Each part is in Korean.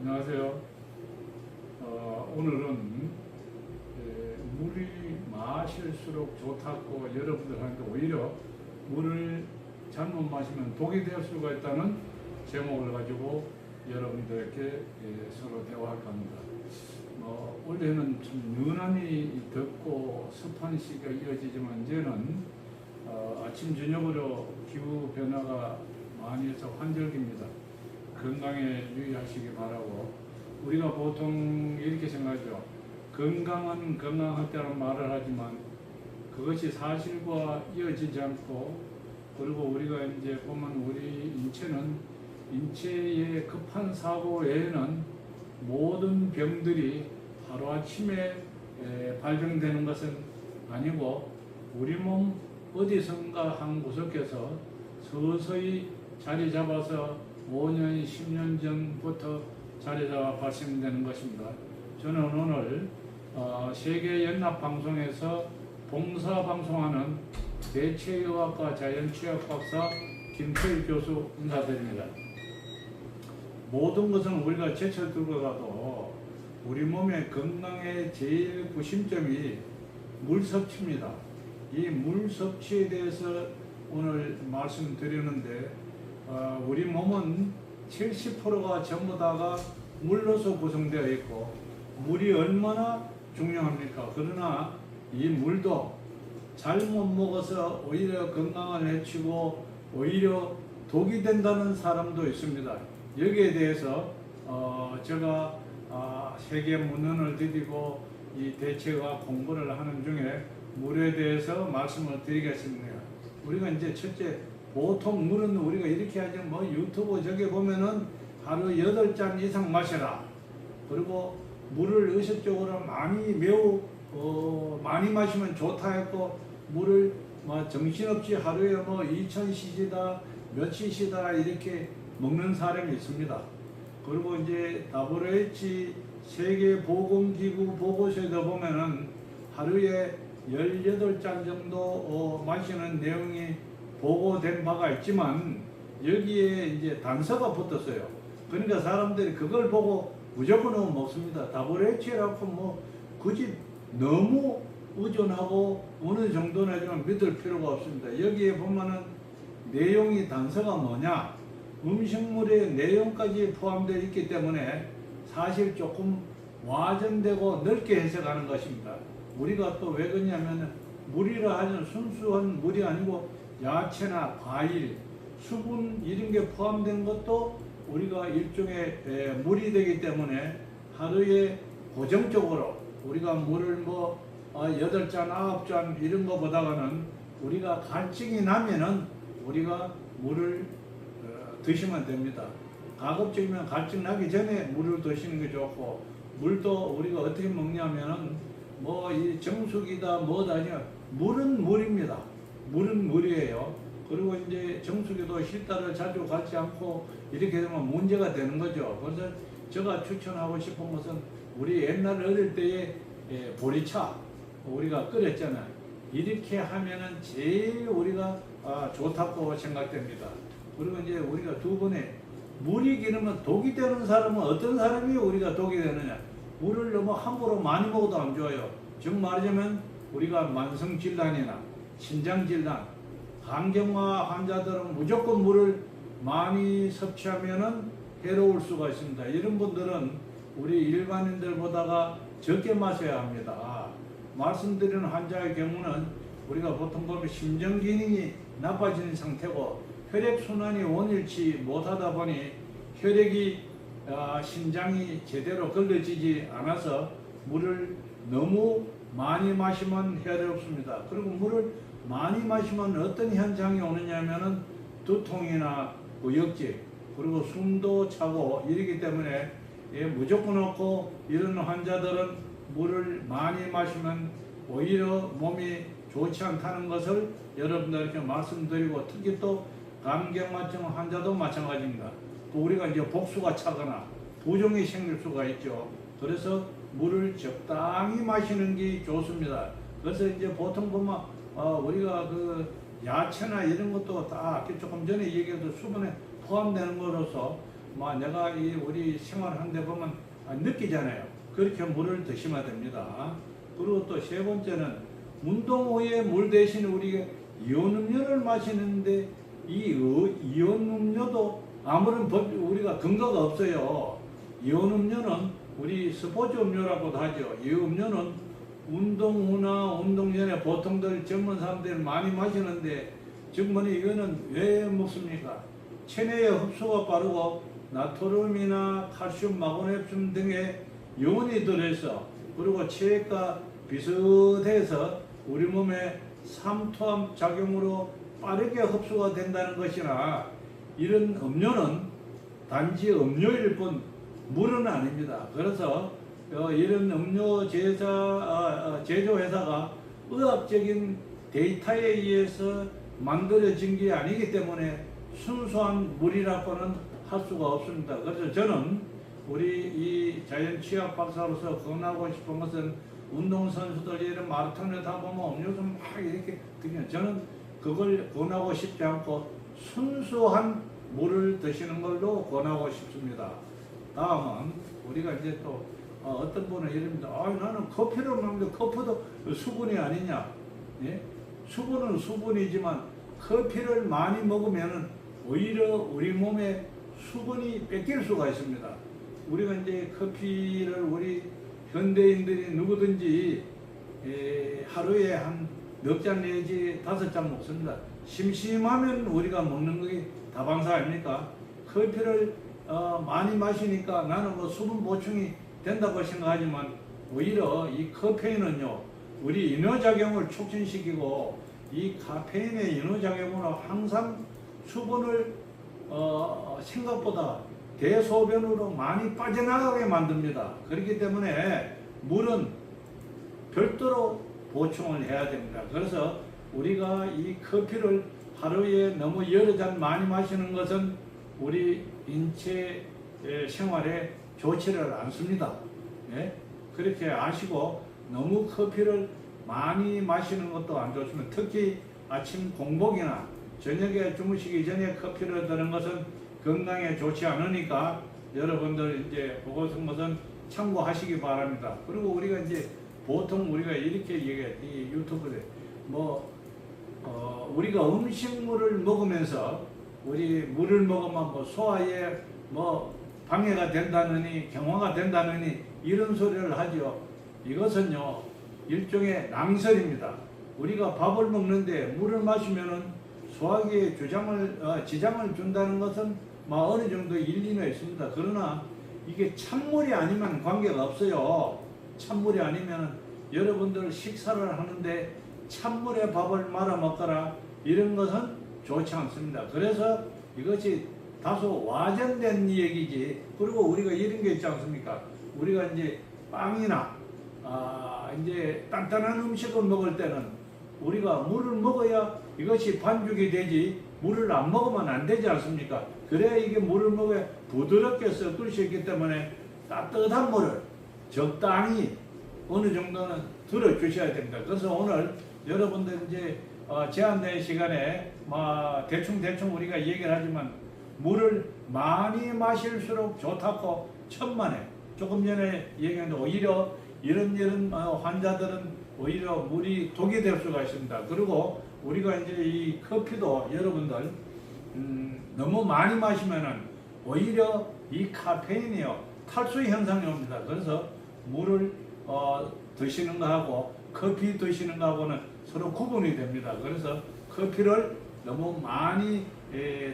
안녕하세요. 오늘은 물이 마실수록 좋다고 여러분들 하는데 오히려 물을 잘못 마시면 독이 될 수가 있다는 제목을 가지고 여러분들께 서로 대화할까 합니다. 원래는 좀 유난히 덥고 습한 시기가 이어지지만 이제는 아침 저녁으로 기후 변화가 많이 해서 환절기입니다. 건강에 유의하시기 바라고, 우리가 보통 이렇게 생각하죠. 건강은 건강할 때라는 말을 하지만 그것이 사실과 이어지지 않고, 그리고 우리가 이제 보면 우리 인체의 급한 사고 외에는 모든 병들이 하루아침에 발병되는 것은 아니고, 우리 몸 어디선가 한 구석에서 서서히 자리 잡아서 5년, 10년 전부터 자리 잡아 발생되는 것입니다. 저는 오늘 세계연합방송에서 봉사방송하는 대체의학과 자연치유학 박사 김철 교수 인사드립니다. 모든 것은 우리가 제철 들고 가도 우리 몸의 건강의 제일 구심점이 물 섭취입니다. 이 물 섭취에 대해서 오늘 말씀드리는데, 우리 몸은 70%가 전부 다가 물로서 구성되어 있고, 물이 얼마나 중요합니까? 그러나 이 물도 잘못 먹어서 오히려 건강을 해치고 오히려 독이 된다는 사람도 있습니다. 여기에 대해서 제가 세계 문헌을 드리고 이 대체의학 공부를 하는 중에 물에 대해서 말씀을 드리겠습니다. 우리가 이제 첫째, 보통 물은 우리가 이렇게 하죠. 유튜브 저게 보면은 하루 8잔 이상 마셔라. 그리고 물을 의식적으로 매우 많이 마시면 좋다 했고, 물을 정신없이 하루에 2000cc다 몇 cc다 이렇게 먹는 사람이 있습니다. 그리고 이제 WHO 세계보건기구 보고서에도 보면은 하루에 18잔 정도 마시는 내용이 보고된 바가 있지만, 여기에 이제 단서가 붙었어요. 그러니까 사람들이 그걸 보고 무조건 먹습니다. WHO라고 굳이 너무 의존하고 어느 정도는 하지만 믿을 필요가 없습니다. 여기에 보면은 내용이 단서가 뭐냐? 음식물의 내용까지 포함되어 있기 때문에 사실 조금 와전되고 넓게 해석하는 것입니다. 우리가 또 왜 그러냐면, 물이라 하는 순수한 물이 아니고 야채나 과일, 수분 이런 게 포함된 것도 우리가 일종의 물이 되기 때문에 하루에 고정적으로 우리가 물을 8잔, 9잔 이런 거보다는 우리가 갈증이 나면은 우리가 물을 드시면 됩니다. 가급적이면 갈증 나기 전에 물을 드시는 게 좋고, 물도 우리가 어떻게 먹냐면은 이 정수기다 뭐다 아니야. 물은 물입니다. 물은 물이에요. 그리고 이제 정수기도 실타를 자주 갈지 않고 이렇게 되면 문제가 되는 거죠. 그래서 제가 추천하고 싶은 것은, 우리 옛날 어릴 때에 보리차 우리가 끓였잖아요. 이렇게 하면은 제일 우리가 좋다고 생각됩니다. 그리고 이제 우리가 두 번에 물이 기르면 독이 되는 사람은 어떤 사람이 우리가 독이 되느냐? 물을 너무 함부로 많이 먹어도 안 좋아요. 즉 말하자면 우리가 만성질환이나 신장질환, 간경화 환자들은 무조건 물을 많이 섭취하면 해로울 수가 있습니다. 이런 분들은 우리 일반인들보다가 적게 마셔야 합니다. 말씀드리는 환자의 경우는 우리가 보통 보면 심정 기능이 나빠지는 상태고, 혈액순환이 원일치 못하다 보니 혈액이 심장이 제대로 걸러지지 않아서 물을 너무 많이 마시면 해롭습니다. 그리고 물을 많이 마시면 어떤 현상이 오느냐면은 두통이나 구역질, 그리고 숨도 차고 이러기 때문에 무조건 없고, 이런 환자들은 물을 많이 마시면 오히려 몸이 좋지 않다는 것을 여러분들께 말씀드리고, 특히 또 감경화증 환자도 마찬가지입니다. 또 우리가 이제 복수가 차거나 부종이 생길 수가 있죠. 그래서 물을 적당히 마시는 게 좋습니다. 그래서 이제 보통 보면 우리가 야채나 이런 것도 다 조금 전에 얘기해도 수분에 포함되는 거로서 내가 우리 생활하는데 보면 느끼잖아요. 그렇게 물을 드시면 됩니다. 그리고 또 세 번째는 운동 후에 물 대신 우리가 이온 음료를 마시는데 이 이온 음료도 아무런 우리가 근거가 없어요. 이온 음료는 우리 스포츠 음료라고도 하죠. 이 음료는 운동 후나 운동 전에 보통들 젊은 사람들이 많이 마시는데 지금 이거는 왜 먹습니까? 체내에 흡수가 빠르고 나트륨이나 칼슘, 마그네슘 등의 이온이 들어있어. 그리고 체액과 비슷해서 우리 몸에 삼투압 작용으로 빠르게 흡수가 된다는 것이나 이런 음료는 단지 음료일 뿐 물은 아닙니다. 그래서 이런 음료 제조 회사가 의학적인 데이터에 의해서 만들어진 게 아니기 때문에 순수한 물이라고는 할 수가 없습니다. 그래서 저는 우리 이 자연치약 박사로서 권하고 싶은 것은 운동선수들이 이런 마라톤에 다 보면 음료수 막 이렇게 드시는, 저는 그걸 권하고 싶지 않고 순수한 물을 드시는 걸로 권하고 싶습니다. 다음은 우리가 이제 또 어떤 분은 이럽니다. 나는 커피를 먹는데 커피도 수분이 아니냐. 예? 수분은 수분이지만 커피를 많이 먹으면 오히려 우리 몸에 수분이 뺏길 수가 있습니다. 우리가 이제 커피를 우리 현대인들이 누구든지 하루에 한 4잔 내지 5잔 먹습니다. 심심하면 우리가 먹는 게 다방사 아닙니까? 커피를 많이 마시니까 나는 뭐 수분 보충이 된다고 생각하지만 오히려 이 카페인은요, 우리 인후작용을 촉진시키고 이 카페인의 인후작용으로 항상 수분을 생각보다 대소변으로 많이 빠져나가게 만듭니다. 그렇기 때문에 물은 별도로 보충을 해야 됩니다. 그래서 우리가 이 커피를 하루에 너무 여러 잔 많이 마시는 것은 우리 인체 생활에 좋지를 않습니다. 예? 그렇게 아시고 너무 커피를 많이 마시는 것도 안 좋습니다. 특히 아침 공복이나 저녁에 주무시기 전에 커피를 드는 것은 건강에 좋지 않으니까 여러분들 이제 그것은 것은 참고하시기 바랍니다. 그리고 우리가 이제 보통 우리가 이렇게 얘기해, 이 유튜브에 우리가 음식물을 먹으면서 우리 물을 먹으면 뭐 소화에 뭐 방해가 된다느니 경화가 된다느니 이런 소리를 하죠. 이것은요 일종의 낭설입니다. 우리가 밥을 먹는데 물을 마시면은 소화기에 지장을 준다는 것은 어느 정도 일리는 있습니다. 그러나 이게 찬물이 아니면 관계가 없어요. 찬물이 아니면 여러분들 식사를 하는데 찬물에 밥을 말아 먹거나 이런 것은 좋지 않습니다. 그래서 이것이 다소 와전된 얘기지. 그리고 우리가 이런 게 있지 않습니까? 우리가 이제 빵이나 이제 단단한 음식을 먹을 때는 우리가 물을 먹어야 이것이 반죽이 되지 물을 안 먹으면 안 되지 않습니까? 그래야 이게 물을 먹어야 부드럽게 섞을 수 있기 때문에 따뜻한 물을 적당히 어느 정도는 들어주셔야 됩니다. 그래서 오늘 여러분들 이제 제한된 시간에 대충 우리가 얘기를 하지만 물을 많이 마실수록 좋다고 천만에 조금 전에 얘기했는데 오히려 이런 환자들은 오히려 물이 독이 될 수가 있습니다. 그리고 우리가 이제 이 커피도 여러분들 너무 많이 마시면은 오히려 이 카페인이요 탈수 현상이 옵니다. 그래서 물을 드시는 거하고 커피 드시는 거하고는 서로 구분이 됩니다. 그래서 커피를 너무 많이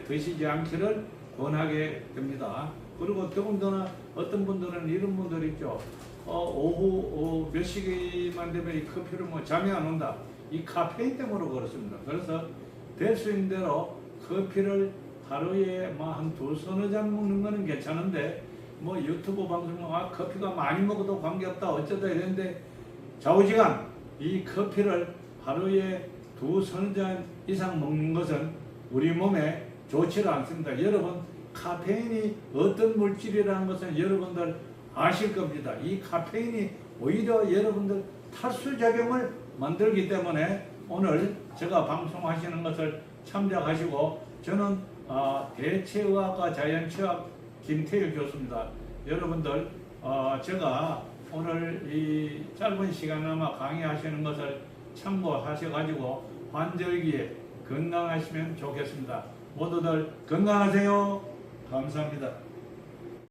드시지 않기를 권하게 됩니다. 그리고 더군다나 어떤 분들은 이런 분들 있죠. 오후 몇 시기만 되면 이 커피를 잠이 안 온다. 이 카페인 때문에 그렇습니다. 그래서 될 수 있는 대로 커피를 하루에 한 두서너 잔 먹는 거는 괜찮은데 유튜브 방송 커피가 많이 먹어도 관계없다 어쩌다 이랬는데 좌우지간 이 커피를 하루에 두서너 잔 이상 먹는 것은 우리 몸에 좋지를 않습니다. 여러분 카페인이 어떤 물질이라는 것은 여러분들 아실 겁니다. 이 카페인이 오히려 여러분들 탈수작용을 만들기 때문에 오늘 제가 방송하시는 것을 참작하시고 저는 대체의학과 자연치약 김태일 교수입니다. 여러분들 제가 오늘 이 짧은 시간나마 강의하시는 것을 참고하셔가지고 환절기에 건강하시면 좋겠습니다. 모두들 건강하세요. 감사합니다.